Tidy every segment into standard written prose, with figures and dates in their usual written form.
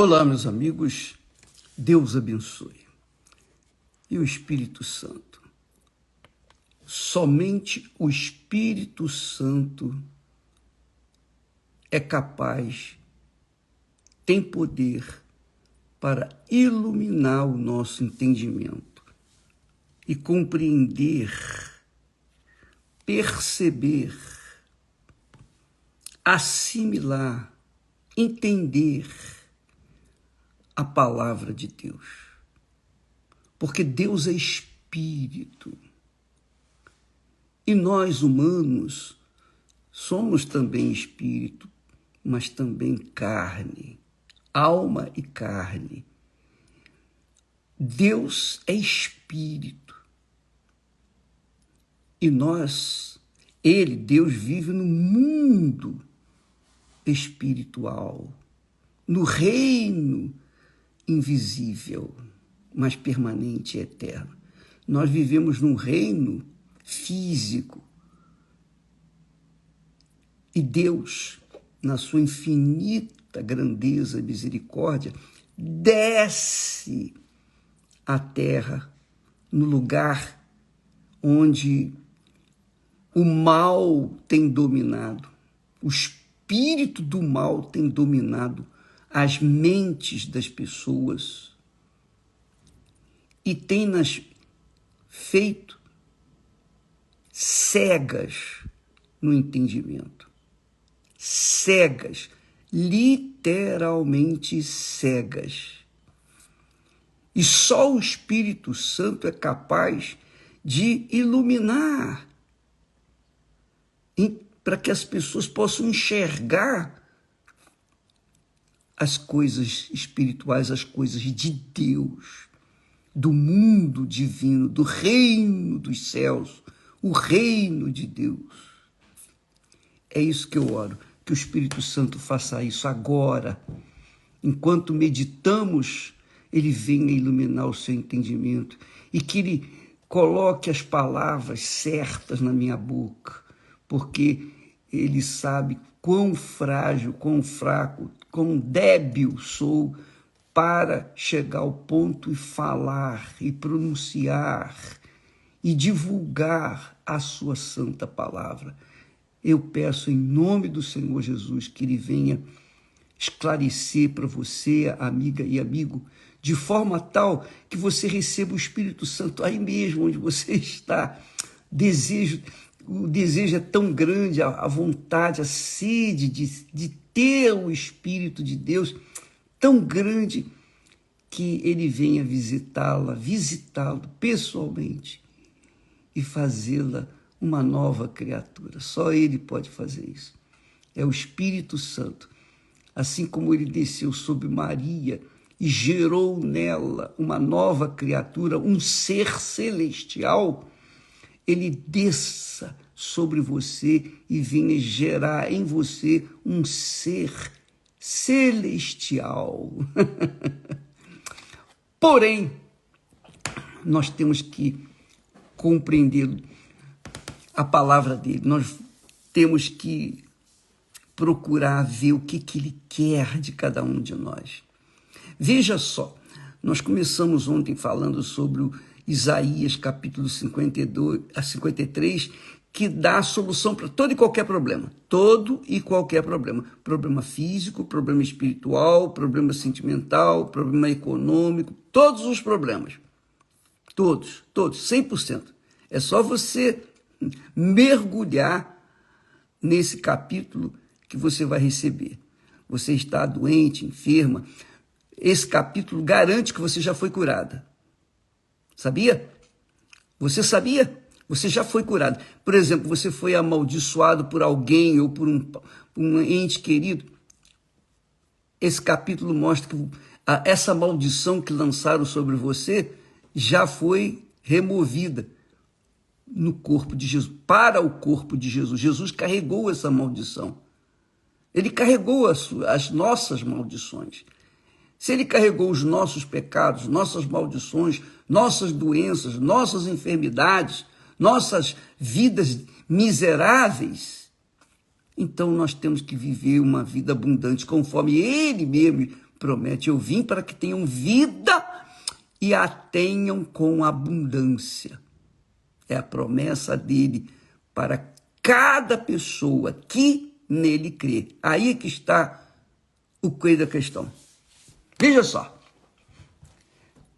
Olá, meus amigos, Deus abençoe. E o Espírito Santo? Somente o Espírito Santo é capaz, tem poder para iluminar o nosso entendimento e compreender, perceber, assimilar, entender a palavra de Deus. Porque Deus é Espírito. E nós, humanos, somos também Espírito, mas também carne, alma e carne. Deus é Espírito. E nós, Deus vive no mundo espiritual, no reino invisível, mas permanente e eterno. Nós vivemos num reino físico. E Deus, na sua infinita grandeza e misericórdia, desce à terra, no lugar onde o mal tem dominado, o espírito do mal tem dominado as mentes das pessoas e tem nas feito cegas no entendimento. Cegas, literalmente cegas. E só o Espírito Santo é capaz de iluminar para que as pessoas possam enxergar as coisas espirituais, as coisas de Deus, do mundo divino, do reino dos céus, o reino de Deus. É isso que eu oro, que o Espírito Santo faça isso agora. Enquanto meditamos, ele venha iluminar o seu entendimento e que ele coloque as palavras certas na minha boca, porque ele sabe quão frágil, quão fraco, quão débil sou para chegar ao ponto e falar, e pronunciar, e divulgar a sua santa palavra. Eu peço em nome do Senhor Jesus que ele venha esclarecer para você, amiga e amigo, de forma tal que você receba o Espírito Santo aí mesmo onde você está. O desejo é tão grande, a vontade, a sede de ter o Espírito de Deus tão grande que ele venha visitá-lo pessoalmente e fazê-la uma nova criatura. Só ele pode fazer isso. É o Espírito Santo. Assim como ele desceu sobre Maria e gerou nela uma nova criatura, um ser celestial, ele desça sobre você e venha gerar em você um ser celestial. Porém, nós temos que compreender a palavra dele, nós temos que procurar ver o que ele quer de cada um de nós. Veja só, nós começamos ontem falando sobre o Isaías capítulo 52 a 53, que dá a solução para todo e qualquer problema. Todo e qualquer problema. Problema físico, problema espiritual, problema sentimental, problema econômico, todos os problemas. Todos, 100%. É só você mergulhar nesse capítulo que você vai receber. Você está doente, enferma, esse capítulo garante que você já foi curada. Sabia? Você sabia? Você já foi curado. Por exemplo, você foi amaldiçoado por alguém ou por um ente querido. Esse capítulo mostra que essa maldição que lançaram sobre você já foi removida no corpo de Jesus, para o corpo de Jesus. Jesus carregou essa maldição. Ele carregou as nossas maldições. Se ele carregou os nossos pecados, nossas maldições, nossas doenças, nossas enfermidades, nossas vidas miseráveis, então nós temos que viver uma vida abundante, conforme ele mesmo promete: eu vim para que tenham vida e a tenham com abundância. É a promessa dele para cada pessoa que nele crê. Aí que está o quê da questão. Veja só.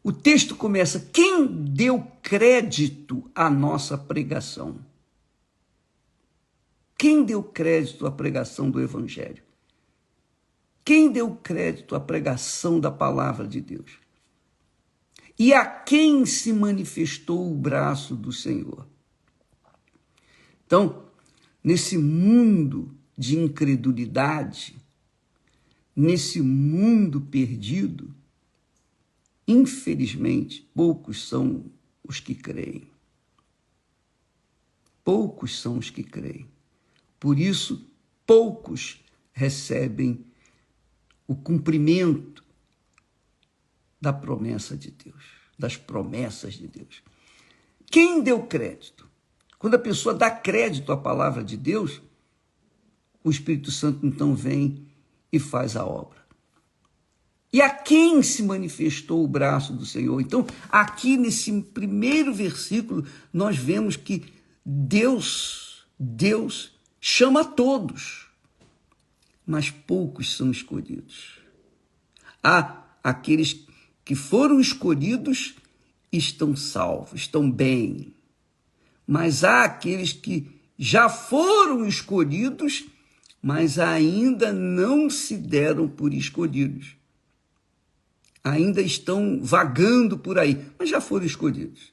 O texto começa: quem deu crédito à nossa pregação? Quem deu crédito à pregação do Evangelho? Quem deu crédito à pregação da palavra de Deus? E a quem se manifestou o braço do Senhor? Então, nesse mundo de incredulidade, nesse mundo perdido, infelizmente, poucos são os que creem. Poucos são os que creem. Por isso, poucos recebem o cumprimento da promessa de Deus, das promessas de Deus. Quem deu crédito? Quando a pessoa dá crédito à palavra de Deus, o Espírito Santo então vem e faz a obra. E a quem se manifestou o braço do Senhor? Então, aqui nesse primeiro versículo, nós vemos que Deus chama todos, mas poucos são escolhidos. Há aqueles que foram escolhidos estão salvos, estão bem. Mas há aqueles que já foram escolhidos, mas ainda não se deram por escolhidos. Ainda estão vagando por aí, mas já foram escolhidos.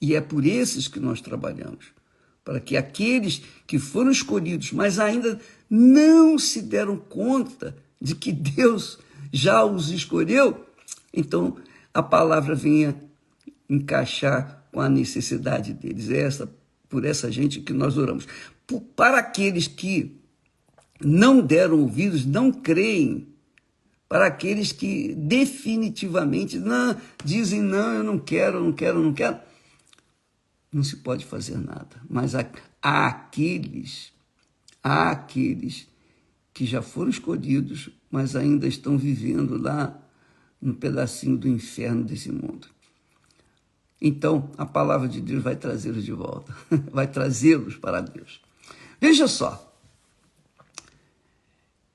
E é por esses que nós trabalhamos, para que aqueles que foram escolhidos, mas ainda não se deram conta de que Deus já os escolheu, então a palavra venha encaixar com a necessidade deles. É por essa gente que nós oramos. Para aqueles que não deram ouvidos, não creem, para aqueles que definitivamente dizem: não, eu não quero, não se pode fazer nada. Mas há aqueles que já foram escolhidos, mas ainda estão vivendo lá no pedacinho do inferno desse mundo. Então, a palavra de Deus vai trazê-los de volta, vai trazê-los para Deus. Veja só,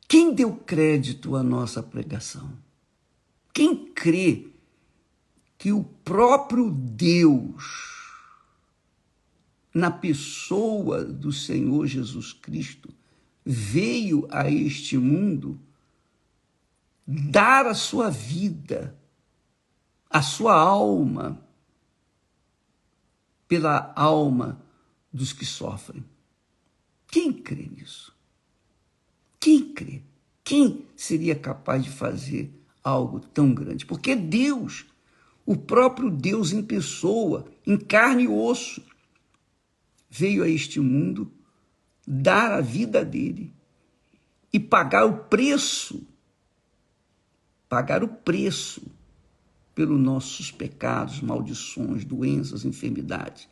quem deu crédito à nossa pregação? Quem crê que o próprio Deus, na pessoa do Senhor Jesus Cristo, veio a este mundo dar a sua vida, a sua alma, pela alma dos que sofrem? Quem crê nisso? Quem crê? Quem seria capaz de fazer algo tão grande? Porque Deus, o próprio Deus em pessoa, em carne e osso, veio a este mundo dar a vida dele e pagar o preço pelos nossos pecados, maldições, doenças, enfermidades.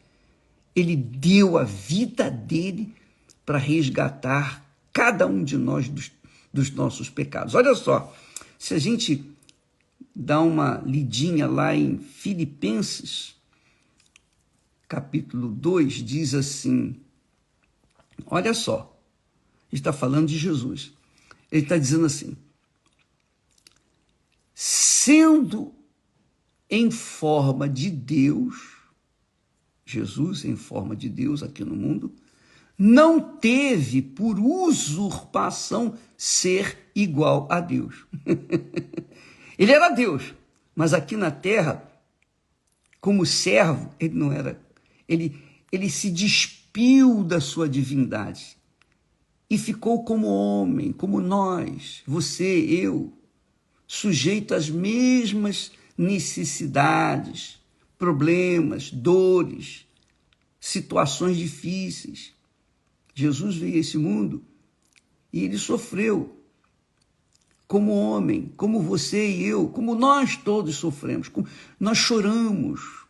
Ele deu a vida dele para resgatar cada um de nós dos nossos pecados. Olha só, se a gente dá uma lidinha lá em Filipenses, capítulo 2, diz assim, olha só, ele está falando de Jesus. Ele está dizendo assim: sendo em forma de Deus, Jesus em forma de Deus aqui no mundo, não teve por usurpação ser igual a Deus. Ele era Deus, mas aqui na terra, como servo, ele não era. Ele se despiu da sua divindade e ficou como homem, como nós, você, eu, sujeito às mesmas necessidades, problemas, dores, situações difíceis. Jesus veio a esse mundo e ele sofreu como homem, como você e eu, como nós todos sofremos. Nós choramos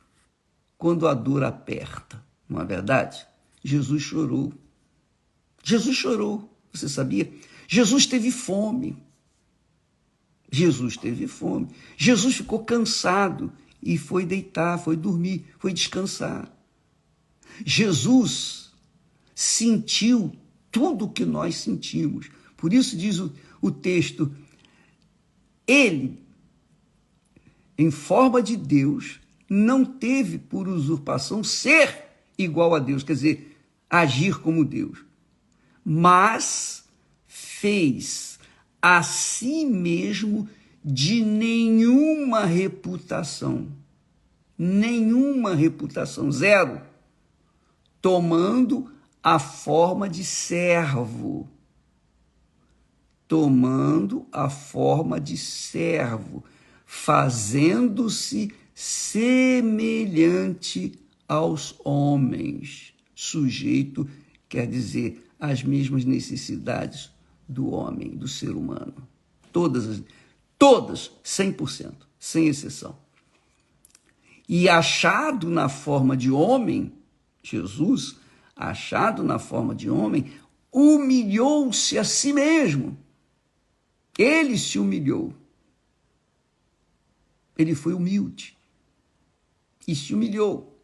quando a dor aperta, não é verdade? Jesus chorou. Jesus chorou, você sabia? Jesus teve fome. Jesus teve fome. Jesus ficou cansado e foi deitar, foi dormir, foi descansar. Jesus sentiu tudo o que nós sentimos. Por isso diz o texto, ele, em forma de Deus, não teve por usurpação ser igual a Deus, quer dizer, agir como Deus, mas fez a si mesmo de nenhuma reputação, zero, tomando a forma de servo, fazendo-se semelhante aos homens, sujeito, quer dizer, às mesmas necessidades do homem, do ser humano. Todas, 100%, sem exceção. E achado na forma de homem, Jesus, achado na forma de homem, humilhou-se a si mesmo. Ele se humilhou. Ele foi humilde e se humilhou,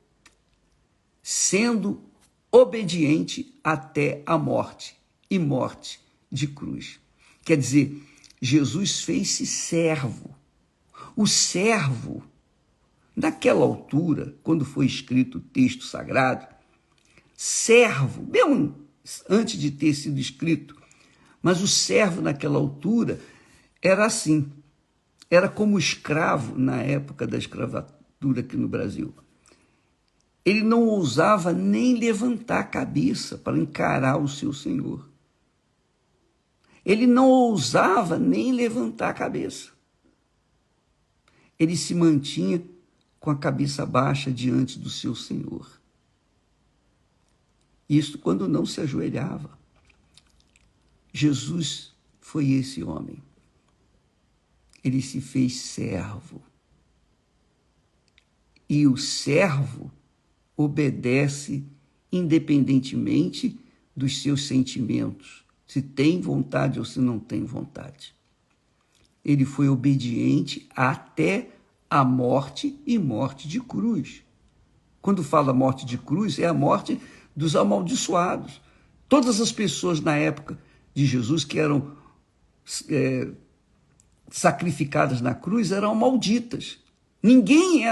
sendo obediente até a morte, e morte de cruz. Quer dizer, Jesus fez-se servo. O servo, naquela altura, quando foi escrito o texto sagrado, servo, mesmo antes de ter sido escrito, mas o servo naquela altura era assim, era como escravo na época da escravatura aqui no Brasil. Ele não ousava nem levantar a cabeça para encarar o seu senhor. Ele não ousava nem levantar a cabeça. Ele se mantinha com a cabeça baixa diante do seu senhor. Isso quando não se ajoelhava. Jesus foi esse homem. Ele se fez servo. E o servo obedece independentemente dos seus sentimentos, se tem vontade ou se não tem vontade. Ele foi obediente até a morte e morte de cruz. Quando fala morte de cruz, é a morte dos amaldiçoados. Todas as pessoas na época de Jesus que eram sacrificadas na cruz eram malditas. Ninguém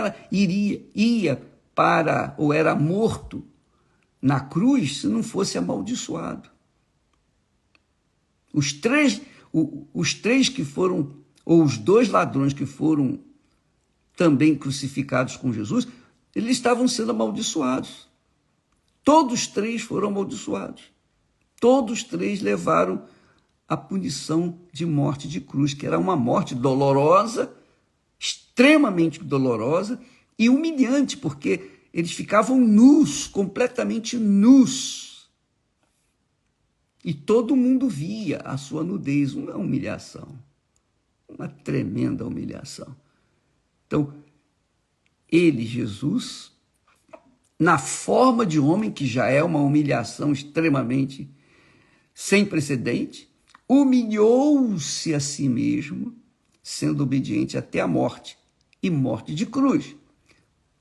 ia para ou era morto na cruz se não fosse amaldiçoado. Os três que foram, ou os 2 ladrões que foram também crucificados com Jesus, eles estavam sendo amaldiçoados. Todos 3 foram amaldiçoados. Todos 3 levaram a punição de morte de cruz, que era uma morte dolorosa, extremamente dolorosa e humilhante, porque eles ficavam nus, completamente nus. E todo mundo via a sua nudez, uma humilhação, uma tremenda humilhação. Então, ele, Jesus, na forma de homem, que já é uma humilhação extremamente sem precedente, humilhou-se a si mesmo, sendo obediente até a morte, e morte de cruz.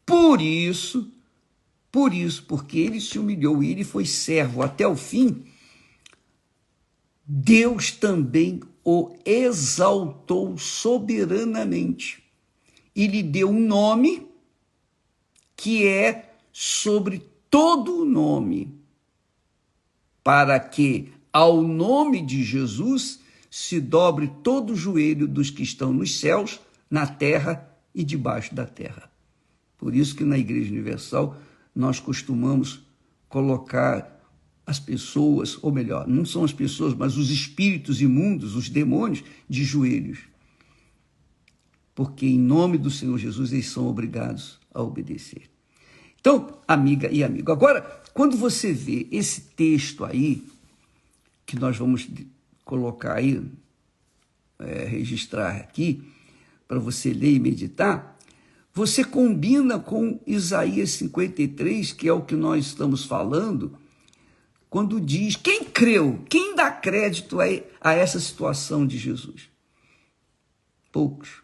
Por isso, porque ele se humilhou e ele foi servo até o fim, Deus também o exaltou soberanamente e lhe deu um nome que é sobre todo o nome, para que ao nome de Jesus se dobre todo o joelho dos que estão nos céus, na terra e debaixo da terra. Por isso que na Igreja Universal nós costumamos colocar as pessoas, ou melhor, não são as pessoas, mas os espíritos imundos, os demônios, de joelhos. Porque em nome do Senhor Jesus eles são obrigados a obedecer. Então, amiga e amigo, agora, quando você vê esse texto aí, que nós vamos colocar aí, registrar aqui, para você ler e meditar, você combina com Isaías 53, que é o que nós estamos falando, quando diz, quem creu, quem dá crédito a essa situação de Jesus? poucos.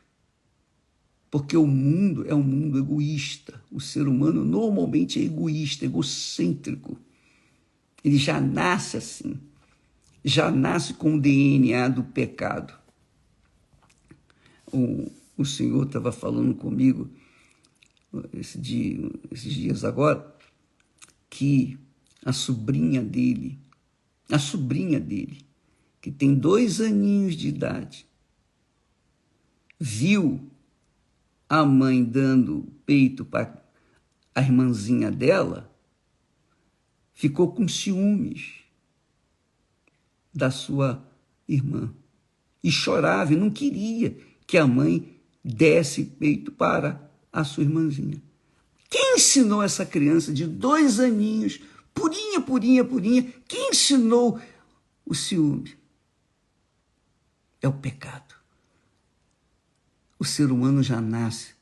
Porque o mundo é um mundo egoísta. O ser humano normalmente é egoísta, egocêntrico. Ele já nasce assim. Já nasce com o DNA do pecado. O Senhor estava falando comigo esses dias agora, que a sobrinha dele, que tem 2 aninhos de idade, viu a mãe dando peito para a irmãzinha dela, ficou com ciúmes da sua irmã e chorava e não queria que a mãe desse peito para a sua irmãzinha. Quem ensinou essa criança de 2 aninhos, purinha, quem ensinou o ciúme? É o pecado. O ser humano já nasce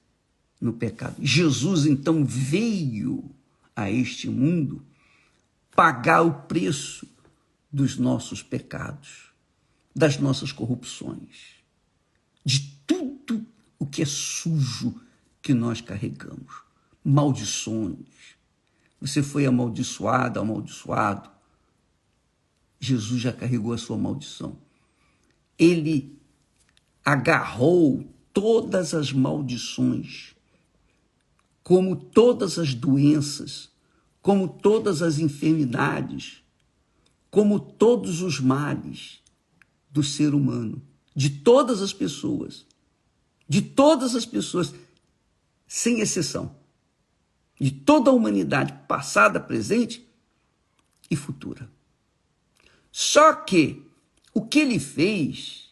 no pecado. Jesus, então, veio a este mundo pagar o preço dos nossos pecados, das nossas corrupções, de tudo o que é sujo que nós carregamos. Maldições. Você foi amaldiçoado. Jesus já carregou a sua maldição. Ele agarrou todas as maldições, como todas as doenças, como todas as enfermidades, como todos os males do ser humano, de todas as pessoas, sem exceção, de toda a humanidade, passada, presente e futura. Só que o que ele fez,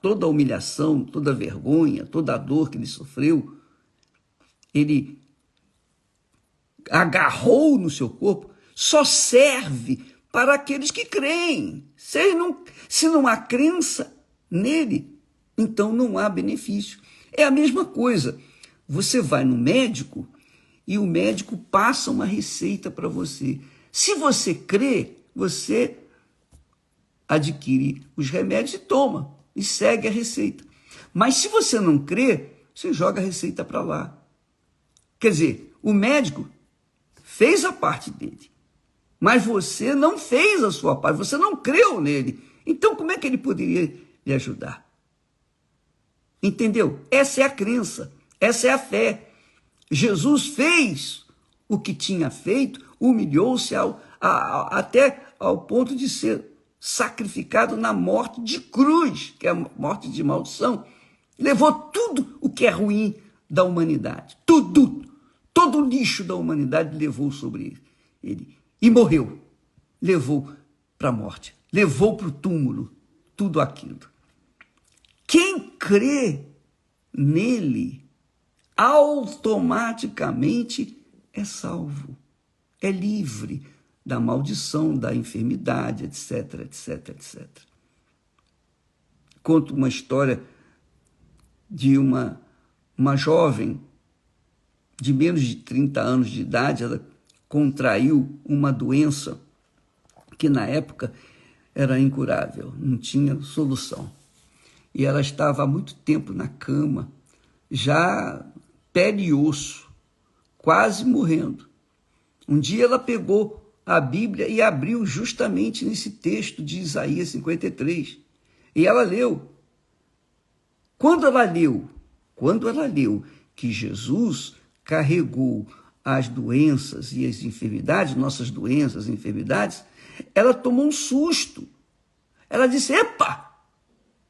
toda a humilhação, toda a vergonha, toda a dor que ele sofreu, ele agarrou no seu corpo, só serve para aqueles que creem. Se não há crença nele, então não há benefício. É a mesma coisa. Você vai no médico e o médico passa uma receita para você. Se você crê, você adquire os remédios e toma, e segue a receita. Mas se você não crê, você joga a receita para lá. Quer dizer, o médico fez a parte dele, mas você não fez a sua parte, você não creu nele. Então, como é que ele poderia lhe ajudar? Entendeu? Essa é a crença, essa é a fé. Jesus fez o que tinha feito, humilhou-se até ao ponto de ser sacrificado na morte de cruz, que é a morte de maldição. Levou tudo o que é ruim da humanidade, todo o lixo da humanidade levou sobre ele. E morreu, levou para a morte, levou para o túmulo tudo aquilo. Quem crê nele automaticamente é salvo, é livre da maldição, da enfermidade, etc. Conto uma história de uma jovem de menos de 30 anos de idade. Ela contraiu uma doença que na época era incurável, não tinha solução. E ela estava há muito tempo na cama, já pele e osso, quase morrendo. Um dia ela pegou a Bíblia e abriu justamente nesse texto de Isaías 53. E ela leu. Quando ela leu que Jesus carregou as doenças e as enfermidades, nossas doenças e enfermidades, ela tomou um susto. Ela disse: epa!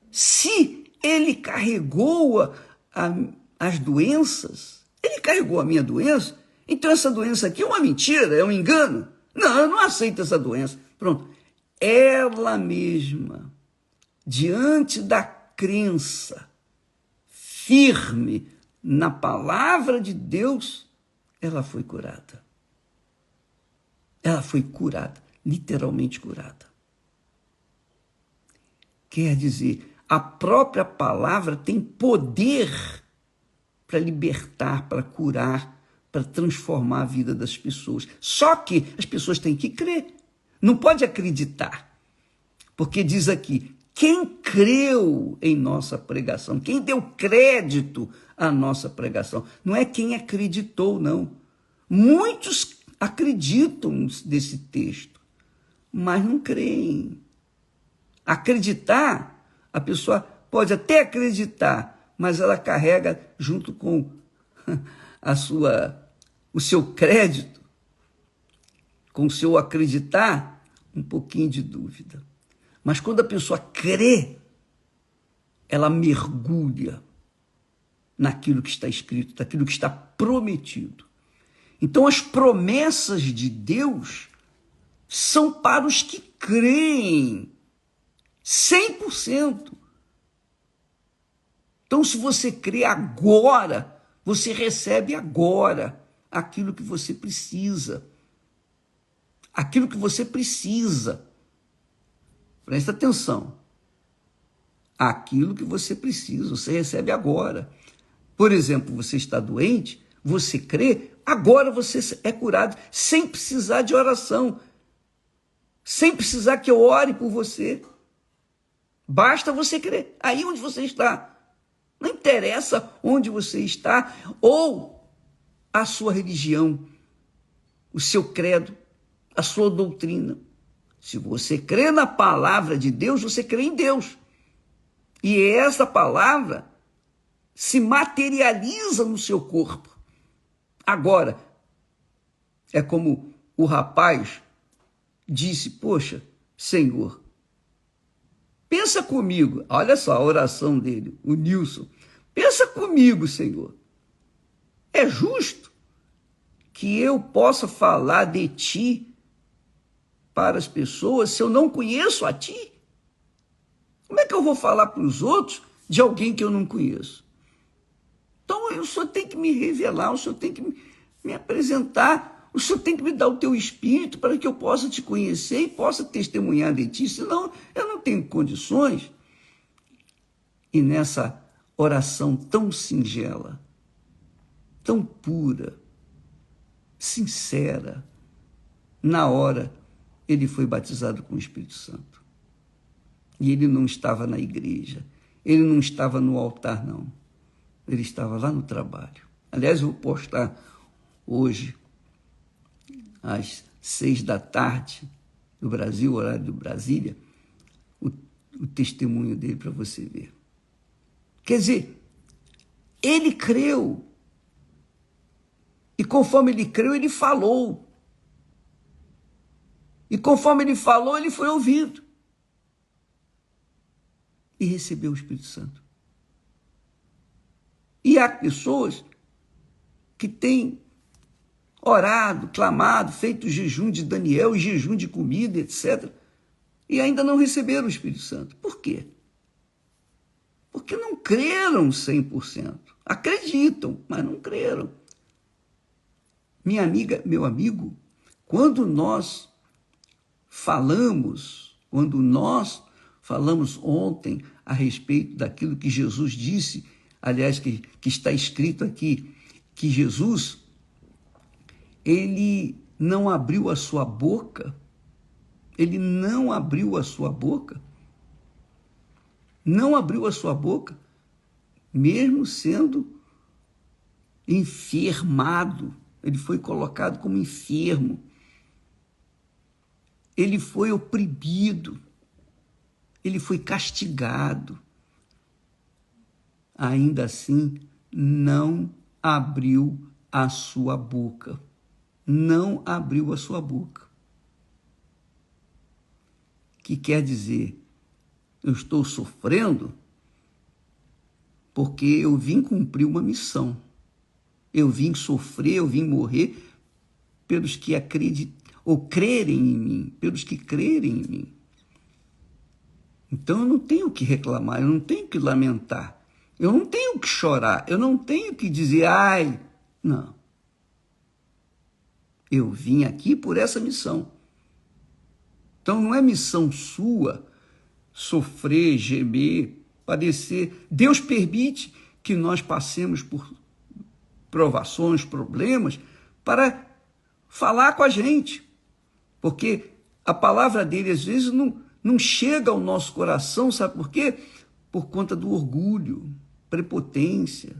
Se ele carregou as doenças, ele carregou a minha doença, então essa doença aqui é uma mentira, é um engano. Não, eu não aceito essa doença. Pronto. Ela mesma, diante da crença firme na palavra de Deus, ela foi curada. Ela foi curada, literalmente curada. Quer dizer, a própria palavra tem poder para libertar, para curar, para transformar a vida das pessoas. Só que as pessoas têm que crer. Não pode acreditar. Porque diz aqui, Quem creu em nossa pregação, quem deu crédito à nossa pregação, não é quem acreditou, não. Muitos acreditam desse texto, mas não creem. Acreditar, a pessoa pode até acreditar, mas ela carrega junto com o seu crédito, com o seu acreditar, um pouquinho de dúvida. Mas quando a pessoa crê, ela mergulha naquilo que está escrito, naquilo que está prometido. Então, as promessas de Deus são para os que creem 100%. Então, se você crê agora, você recebe agora aquilo que você precisa. Aquilo que você precisa. Presta atenção. Aquilo que você precisa, você recebe agora. Por exemplo, você está doente, você crê, agora você é curado, sem precisar de oração, sem precisar que eu ore por você. Basta você crer, aí onde você está. Não interessa onde você está, ou a sua religião, o seu credo, a sua doutrina. Se você crê na palavra de Deus, você crê em Deus. E essa palavra se materializa no seu corpo. Agora, é como o rapaz disse, poxa, Senhor, pensa comigo. Olha só a oração dele, o Nilson. Pensa comigo, Senhor. É justo que eu possa falar de ti para as pessoas se eu não conheço a ti? Como é que eu vou falar para os outros de alguém que eu não conheço? Então, o Senhor tem que me revelar, o Senhor tem que me apresentar, o Senhor tem que me dar o teu espírito para que eu possa te conhecer e possa testemunhar de ti, senão eu não tenho condições. E nessa oração tão singela, tão pura, sincera, na hora ele foi batizado com o Espírito Santo. E ele não estava na igreja, ele não estava no altar, não. Ele estava lá no trabalho. Aliás, eu vou postar hoje, às 6h do Brasil, horário de Brasília, o testemunho dele para você ver. Quer dizer, ele creu. E conforme ele creu, ele falou. E conforme ele falou, ele foi ouvido. E recebeu o Espírito Santo. E há pessoas que têm orado, clamado, feito jejum de Daniel, jejum de comida, etc. E ainda não receberam o Espírito Santo. Por quê? Porque não creram 100%. Acreditam, mas não creram. Minha amiga, meu amigo, quando nós falamos ontem a respeito daquilo que Jesus disse, aliás, que está escrito aqui, que Jesus, ele não abriu a sua boca, mesmo sendo enfermado, ele foi colocado como enfermo, ele foi oprimido, ele foi castigado. Ainda assim, não abriu a sua boca. Não abriu a sua boca. Que quer dizer, eu estou sofrendo porque eu vim cumprir uma missão. Eu vim sofrer, eu vim morrer pelos que acreditam ou crerem em mim, pelos que crerem em mim. Então eu não tenho que reclamar, eu não tenho que lamentar, eu não tenho que chorar, eu não tenho que dizer, ai, não. Eu vim aqui por essa missão. Então não é missão sua sofrer, gemer, padecer. Deus permite que nós passemos por provações, problemas, para falar com a gente. Porque a palavra dele, às vezes, não chega ao nosso coração, sabe por quê? Por conta do orgulho, prepotência.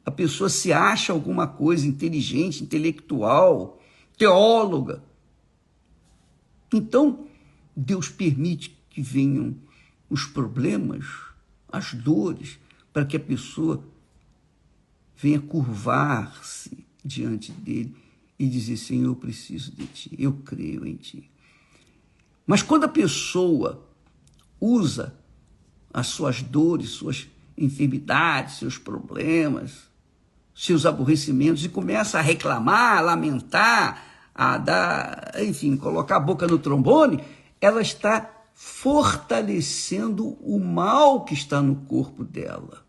A pessoa se acha alguma coisa inteligente, intelectual, teóloga. Então, Deus permite que venham os problemas, as dores, para que a pessoa venha curvar-se diante dele e dizer: Senhor, eu preciso de ti, eu creio em ti. Mas quando a pessoa usa as suas dores, suas enfermidades, seus problemas, seus aborrecimentos e começa a reclamar, a lamentar, a dar, enfim, colocar a boca no trombone, ela está fortalecendo o mal que está no corpo dela.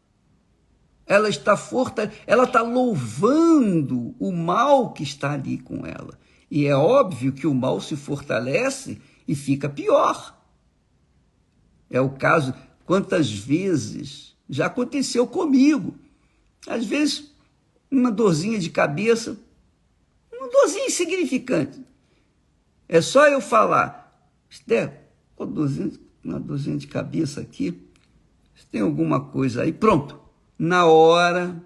Ela está louvando o mal que está ali com ela. E é óbvio que o mal se fortalece e fica pior. É o caso, quantas vezes já aconteceu comigo. Às vezes, uma dorzinha de cabeça, uma dorzinha insignificante. É só eu falar: Esther, uma dorzinha de cabeça aqui, se tem alguma coisa aí, pronto. Na hora,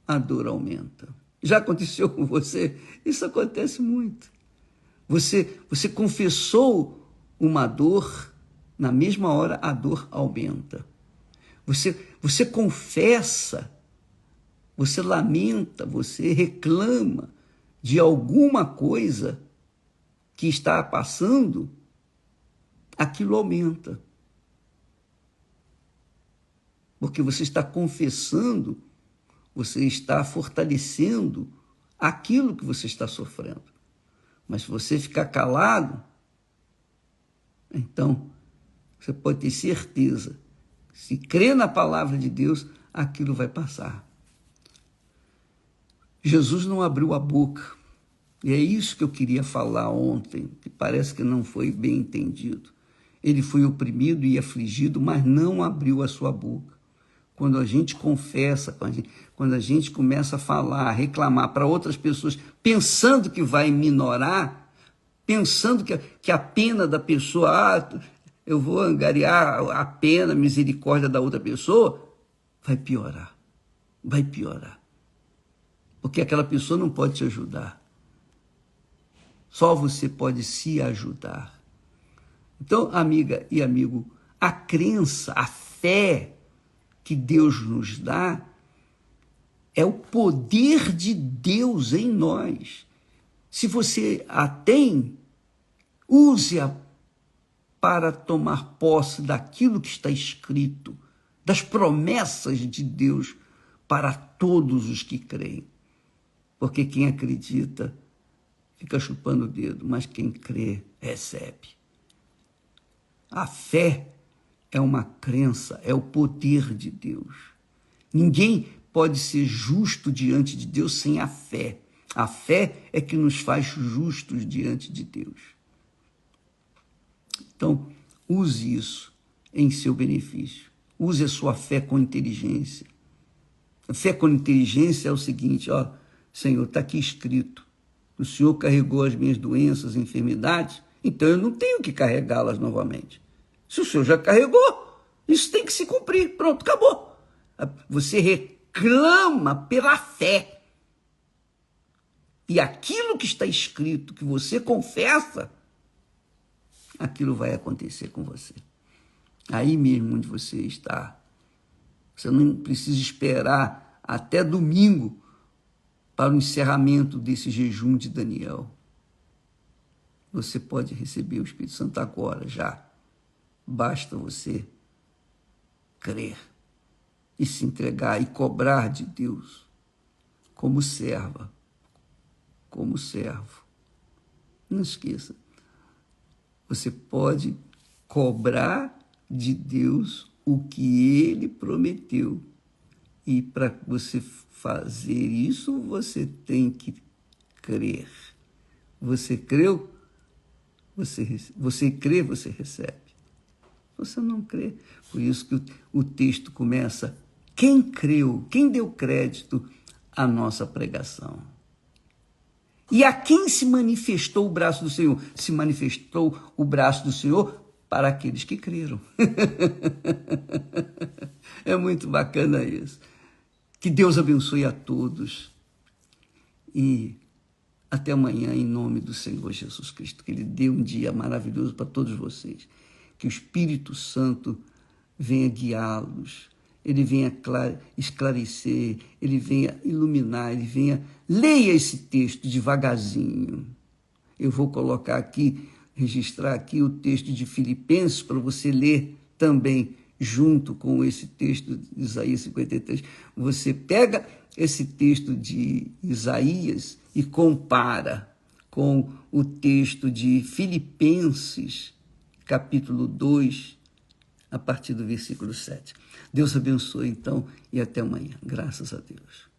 a dor aumenta. Já aconteceu com você? Isso acontece muito. Você confessou uma dor, na mesma hora a dor aumenta. Você confessa, você lamenta, você reclama de alguma coisa que está passando, aquilo aumenta. Porque você está confessando, você está fortalecendo aquilo que você está sofrendo. Mas se você ficar calado, então você pode ter certeza, se crer na palavra de Deus, aquilo vai passar. Jesus não abriu a boca. E é isso que eu queria falar ontem, que parece que não foi bem entendido. Ele foi oprimido e afligido, mas não abriu a sua boca. Quando a gente confessa, quando a gente começa a falar, a reclamar para outras pessoas, pensando que vai minorar, pensando que a pena da pessoa, eu vou angariar a pena, a misericórdia da outra pessoa, vai piorar. Vai piorar. Porque aquela pessoa não pode te ajudar. Só você pode se ajudar. Então, amiga e amigo, a crença, a fé que Deus nos dá é o poder de Deus em nós. Se você a tem, use-a para tomar posse daquilo que está escrito, das promessas de Deus para todos os que creem. Porque quem acredita fica chupando o dedo, mas quem crê recebe. A fé é uma crença, é o poder de Deus. Ninguém pode ser justo diante de Deus sem a fé. A fé é que nos faz justos diante de Deus. Então, use isso em seu benefício. Use a sua fé com inteligência. A fé com inteligência é o seguinte: Senhor, está aqui escrito, o Senhor carregou as minhas doenças e enfermidades, então eu não tenho que carregá-las novamente. Se o Senhor já carregou, isso tem que se cumprir. Pronto, acabou. Você reclama pela fé. E aquilo que está escrito, que você confessa, aquilo vai acontecer com você. Aí mesmo onde você está. Você não precisa esperar até domingo para o encerramento desse jejum de Daniel. Você pode receber o Espírito Santo agora, já. Basta você crer e se entregar e cobrar de Deus como serva, como servo. Não esqueça, você pode cobrar de Deus o que Ele prometeu. E para você fazer isso, você tem que crer. Você creu? Você crê, você recebe. Você não crê. Por isso que o texto começa: quem creu, quem deu crédito à nossa pregação? E a quem se manifestou o braço do Senhor? Se manifestou o braço do Senhor para aqueles que creram. É muito bacana isso. Que Deus abençoe a todos. E até amanhã, em nome do Senhor Jesus Cristo. Que Ele dê um dia maravilhoso para todos vocês. Que o Espírito Santo venha guiá-los. Ele venha esclarecer, ele venha iluminar, ele venha... Leia esse texto devagarzinho. Eu vou colocar aqui, registrar aqui o texto de Filipenses para você ler também, junto com esse texto de Isaías 53. Você pega esse texto de Isaías e compara com o texto de Filipenses, capítulo 2, a partir do versículo 7. Deus abençoe, então, e até amanhã. Graças a Deus.